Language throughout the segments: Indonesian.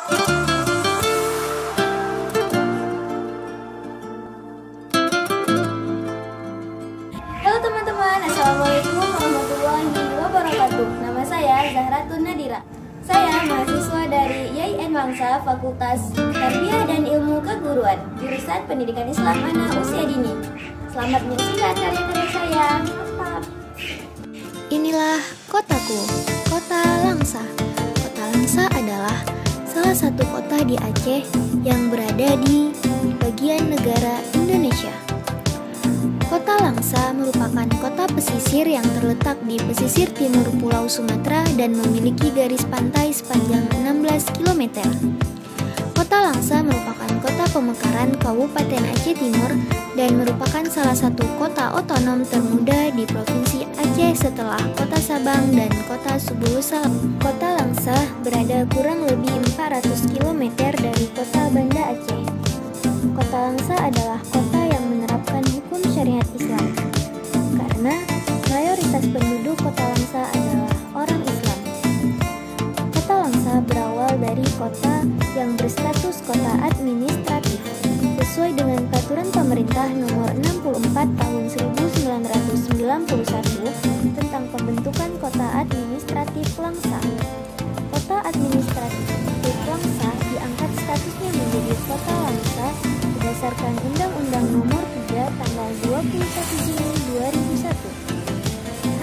Halo teman-teman, Assalamualaikum warahmatullahi wabarakatuh. Nama saya Zahratun Nadira. Saya mahasiswa dari YIN Langsa, Fakultas Tarbiyah dan Ilmu Keguruan, jurusan Pendidikan Islam Anak Usia Dini. Selamat menyaksikan karya-karya saya. Mantap. Inilah kotaku, Kota Langsa. Kota Langsa adalah salah satu kota di Aceh yang berada di bagian negara Indonesia. Kota Langsa merupakan kota pesisir yang terletak di pesisir timur Pulau Sumatera dan memiliki garis pantai sepanjang 16 km. Kota Langsa merupakan kota pemekaran Kabupaten Aceh Timur dan merupakan salah satu kota otonom termuda di Provinsi Aceh setelah Kota Sabang dan Kota Subulu Salam. Kota Langsa berada kurang lebih 400 km dari Kota Banda Aceh. Kota Langsa adalah kota yang menerapkan hukum syariat Islam karena mayoritas penduduk Kota Langsa adalah orang Islam. Kota Langsa berawal dari kota yang berstatus kota administratif sesuai dengan Peraturan Pemerintah Nomor 64 Tahun 1991 tentang pembentukan Kota Administratif Langsa. Kota Administratif Langsa diangkat statusnya menjadi Kota Langsa berdasarkan Undang-Undang Nomor 3 Tanggal 21 Juni 2001.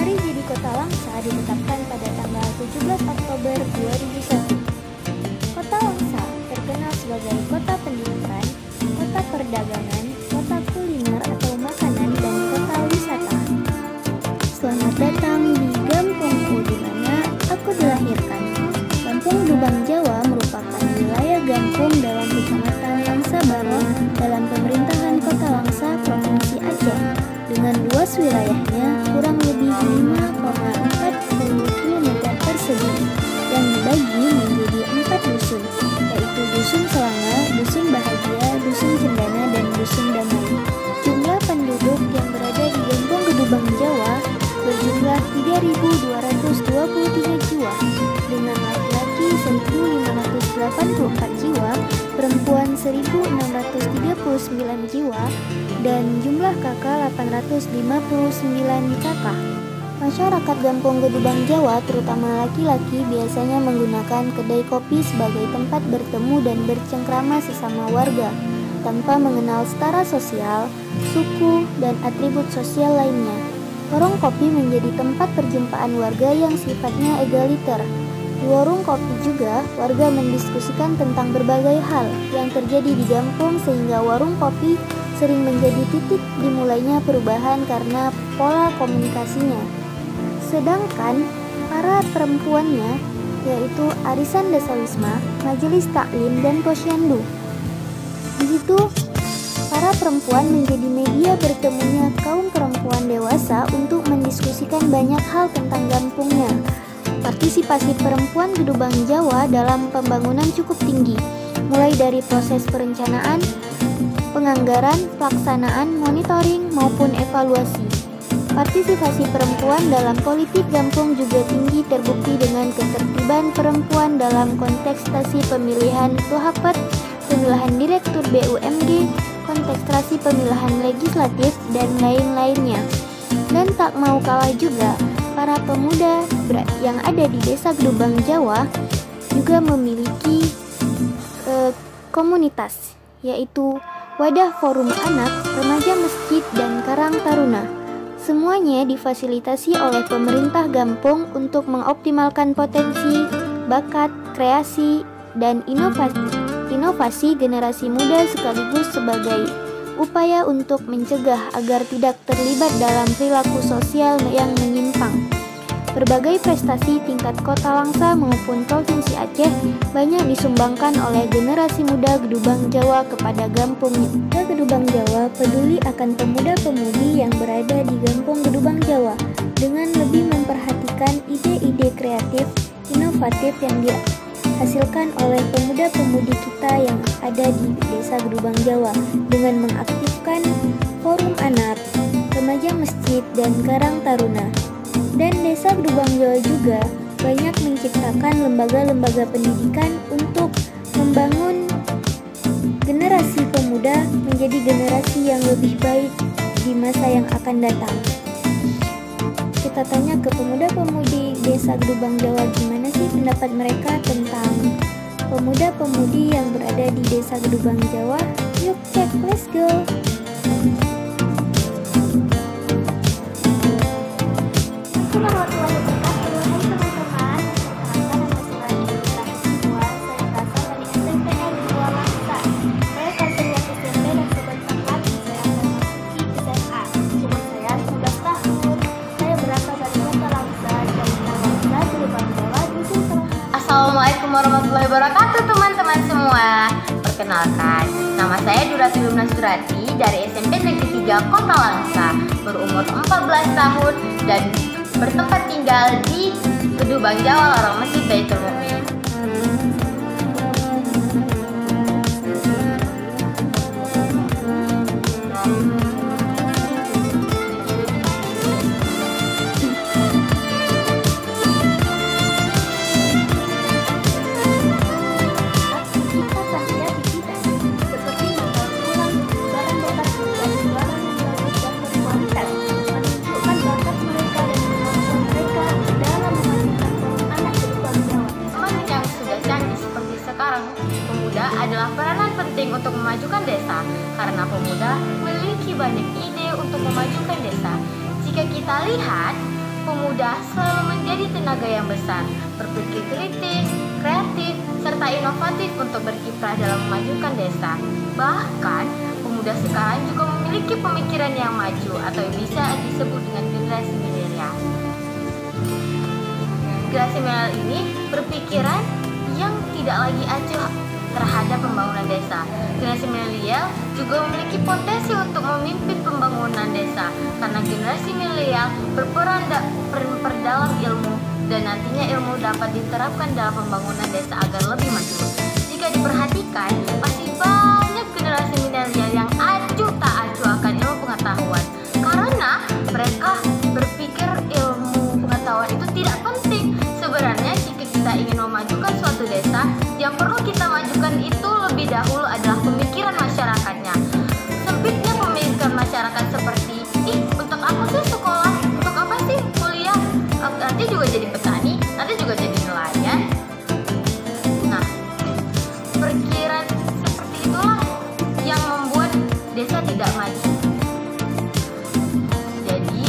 Hari jadi Kota Langsa ditetapkan pada tanggal 17 Oktober 2001. Kota Langsa terkenal sebagai kota pendidikan, kota perdagangan, kota kuliner atau makanan, dan kota wisata. Selamat datang di Gampungku di mana aku dilahirkan. Gampung Dubang Jawa merupakan wilayah Gampung dalam Kecamatan Langsa Baro dalam pemerintahan Kota Langsa, Provinsi Aceh, dengan luas wilayahnya kurang lebih 5,40 km persegi yang dibagi menjadi 4 dusun, yaitu Dusun Selanga, Dusun Bahagia, Dusun Cendana, dan Dusun Damai. Jumlah penduduk yang berada di Gampung Gedubang Jawa berjumlah 3.223 jiwa, dengan laki-laki 1.584 jiwa, perempuan 1.639 jiwa, dan jumlah kakak 859 kakak. Masyarakat Gampung Gedubang Jawa, terutama laki-laki, biasanya menggunakan kedai kopi sebagai tempat bertemu dan bercengkrama sesama warga, tanpa mengenal setara sosial, suku, dan atribut sosial lainnya. Warung kopi menjadi tempat perjumpaan warga yang sifatnya egaliter. Di warung kopi juga, warga mendiskusikan tentang berbagai hal yang terjadi di Gampung sehingga warung kopi sering menjadi titik dimulainya perubahan karena pola komunikasinya. Sedangkan para perempuannya, yaitu Arisan Dasawisma, Majelis Taklim, dan Posyandu. Di situ, para perempuan menjadi media bertemunya kaum perempuan dewasa untuk mendiskusikan banyak hal tentang Gampungnya. Partisipasi perempuan Gedubang Jawa dalam pembangunan cukup tinggi, mulai dari proses perencanaan, penganggaran, pelaksanaan, monitoring, maupun evaluasi. Partisipasi perempuan dalam politik Gampung juga tinggi, terbukti dengan ketertiban perempuan dalam kontestasi pemilihan Tuhapat, pemilihan Direktur BUMD, kontestasi pemilihan legislatif, dan lain-lainnya. Dan tak mau kalah juga, para pemuda yang ada di Desa Gedubang Jawa juga memiliki komunitas, yaitu Wadah Forum Anak, Remaja Masjid, dan Karang Taruna. Semuanya difasilitasi oleh pemerintah Gampung untuk mengoptimalkan potensi, bakat, kreasi, dan inovasi generasi muda sekaligus sebagai upaya untuk mencegah agar tidak terlibat dalam perilaku sosial yang menyimpang. Berbagai prestasi tingkat Kota Langsa maupun Provinsi Aceh banyak disumbangkan oleh generasi muda Gedubang Jawa kepada Gampungnya. Gedubang Jawa peduli akan pemuda-pemudi yang berada di Gampung Gedubang Jawa dengan lebih memperhatikan ide-ide kreatif, inovatif yang dihasilkan oleh pemuda-pemudi kita yang ada di Desa Gedubang Jawa dengan mengaktifkan forum anak, remaja masjid, dan Karang Taruna. Dan Desa Gedubang Jawa juga banyak menciptakan lembaga-lembaga pendidikan untuk membangun generasi pemuda menjadi generasi yang lebih baik di masa yang akan datang. Kita tanya ke pemuda-pemudi Desa Gedubang Jawa, gimana sih pendapat mereka tentang pemuda-pemudi yang berada di Desa Gedubang Jawa. Yuk cek, let's go. Assalamualaikum warahmatullahi wabarakatuh teman-teman semua. Perkenalkan, nama saya Durati Lumna Surati dari SMP Negeri 3 Kota Langsa, berumur 14 tahun dan bertempat tinggal di Gedubang Jawa, Lorong Masjid Baitul Mukmin. Pemuda adalah peranan penting untuk memajukan desa, karena pemuda memiliki banyak ide untuk memajukan desa. Jika kita lihat, pemuda selalu menjadi tenaga yang besar, berpikir kritis, kreatif, serta inovatif untuk berkiprah dalam memajukan desa. Bahkan, pemuda sekarang juga memiliki pemikiran yang maju atau bisa disebut dengan generasi milenial. Generasi milenial ini berpikiran yang tidak lagi acuh terhadap pembangunan desa. Generasi milenial juga memiliki potensi untuk memimpin pembangunan desa, karena generasi milenial berperan dalam ilmu dan nantinya ilmu dapat diterapkan dalam pembangunan desa agar lebih maju. Jika diperhatikan, masih banyak generasi milenial yang acuh tak acuh akan ilmu pengetahuan, karena mereka berpikir ilmu pengetahuan itu tidak penting. Sebenarnya jika kita ingin memajukan suatu desa, yang perlu kita majukan itu lebih dahulu adalah pemikiran masyarakatnya. Sempitnya pemikiran masyarakat seperti, untuk apa sih sekolah? Untuk apa sih kuliah? Nanti juga jadi petani, nanti juga jadi nelayan. Nah, pikiran seperti itulah yang membuat desa tidak maju. Jadi,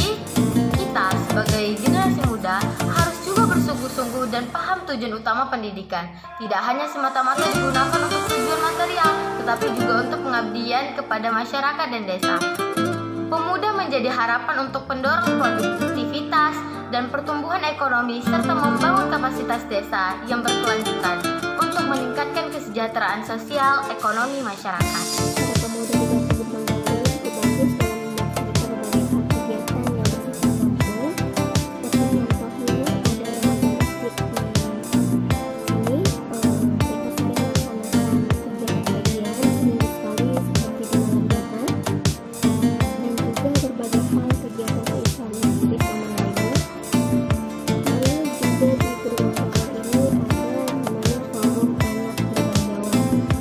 kita sebagai generasi muda harus juga bersungguh-sungguh dan paham tujuan utama pendidikan. Tidak hanya semata-mata digunakan untuk tujuan material, tetapi juga untuk pengabdian kepada masyarakat dan desa. Pemuda menjadi harapan untuk pendorong produktivitas dan pertumbuhan ekonomi serta membangun kapasitas desa yang berkelanjutan untuk meningkatkan kesejahteraan sosial ekonomi masyarakat. Para pemuda di Desa Gedubang Jawa cukup bagus dalam melaksanakan berbagai kegiatan yang bersifat sosial. Seperti contohnya ada masjid ini, mereka sering melaksanakan kegiatan-kegiatan seminggu sekali seperti di malam Jumat, dan juga berbagai hal kegiatan keislaman seperti lainnya. Lalu juga di Gedubang Jawa ini ada namanya Forum Anak Gedubang Jawa.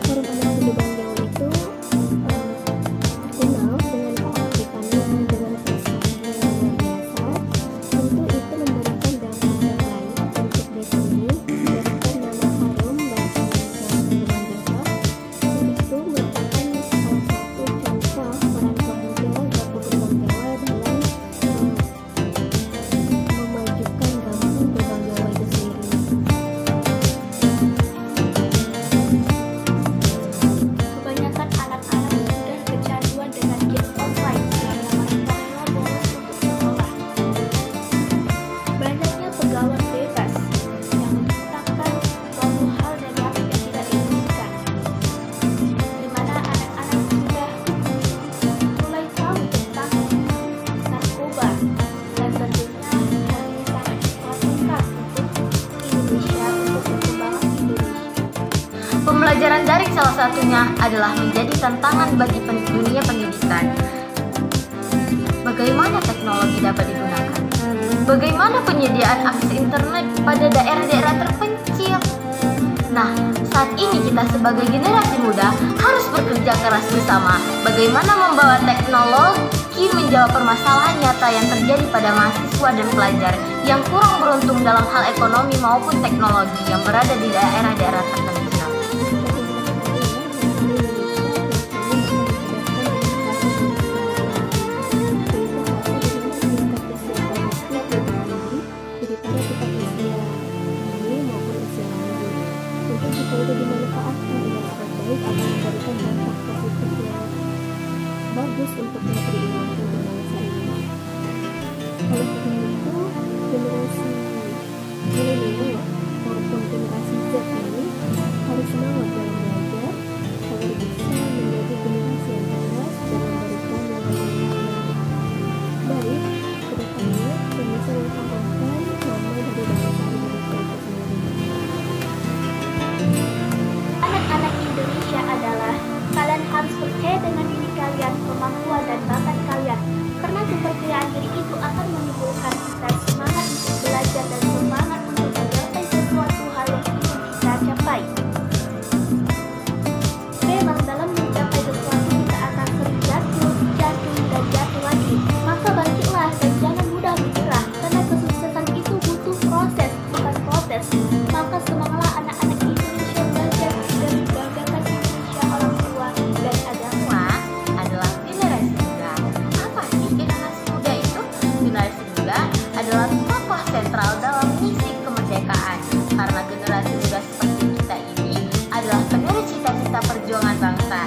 Forum Anak Gedubang Jawa itu terkenal dengan keaktifan dengan prestasinya yang luar biasa. Tentu itu memberikan dampak yang baik untuk desa ini, memberikan nama harum bagi Gedubang Jawa. Dan itu merupakan salah satu contoh peran pemuda Gedubang Jawa dalam memajukan kampung Gedubang Jawa itu sendiri. Kebanyakan anak-anak sudah kecanduan dengan game online karena mereka bolos untuk sekolah. Banyaknya pegawai bebas yang menciptakan suatu hal negatif yang tidak diinginkan, di mana anak-anak sudah mulai tahu tentang narkoba, dan tentunya hal ini sangat memprihatinkan untuk Indonesia, untuk perkembangan Indonesia. Pembelajaran daring salah satunya adalah menjadi tantangan bagi dunia pendidikan. Bagaimana teknologi dapat digunakan? Bagaimana penyediaan akses internet pada daerah-daerah terpencil? Nah, Saat ini kita sebagai generasi muda harus bekerja keras bersama bagaimana membawa teknologi menjawab permasalahan nyata yang terjadi pada mahasiswa dan pelajar yang kurang beruntung dalam hal ekonomi maupun teknologi yang berada di daerah-daerah terpencil. Jika itu dimanfaatkan dengan sangat baik akan memberikan dampak positif yang bagus untuk negeri maupun bangsa ini. Oleh karena itu, generasi milenial maupun generasi Z ini harus semangat dalam belajar agar bisa menjadi generasi yang cerdas dan memberikan nilai-nilai yang baik ke depannya dan bisa mengharumkan nama dari bangsa Indonesia itu sendiri. Anak-anak Indonesia adalah kalian harus percaya dengan diri kalian, kemampuan dan bakat kalian, karena kepercayaan diri itu akan menimbulkan kita semangat untuk belajar dan semangat untuk mencapai sesuatu hal yang ingin kita capai. Memang dalam mencapai sesuatu kita akan sering jatuh dan jatuh lagi, maka bangkitlah dan jangan mudah menyerah, karena kesuksesan itu butuh proses, bukan protes. Maka semangatlah anak-anak Indonesia belajar dan membanggakan Indonesia orang tua dan agama. Adalah generasi muda. Apa sih generasi muda itu? Generasi muda adalah tokoh sentral dalam misi kemerdekaan. Karena generasi muda seperti kita ini adalah penerus cita-cita perjuangan bangsa.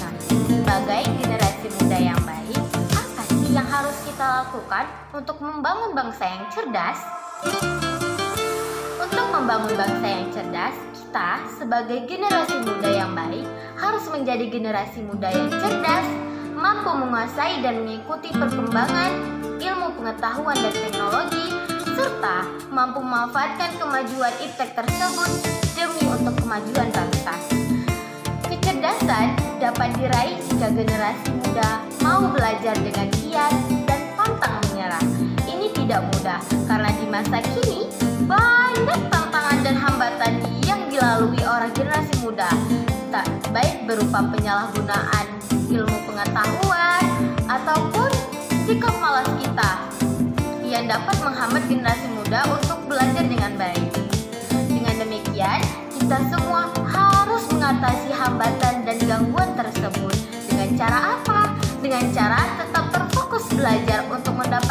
Nah, sebagai generasi muda yang baik, apa sih yang harus kita lakukan untuk membangun bangsa yang cerdas? Untuk membangun bangsa yang cerdas, kita sebagai generasi muda yang baik harus menjadi generasi muda yang cerdas, mampu menguasai dan mengikuti perkembangan ilmu pengetahuan dan teknologi, serta mampu memanfaatkan kemajuan iptek tersebut demi untuk kemajuan bangsa. Kecerdasan dapat diraih jika generasi muda mau belajar dengan giat dan pantang menyerah. Ini tidak mudah karena di masa kini banyak tantangan dan hambatan yang dilalui orang generasi muda, tak baik berupa penyalahgunaan ilmu pengetahuan ataupun sikap malas kita yang dapat menghambat generasi muda untuk belajar dengan baik. Dengan demikian, kita semua harus mengatasi hambatan dan gangguan tersebut. Dengan cara apa? Dengan cara tetap terfokus belajar untuk mendapat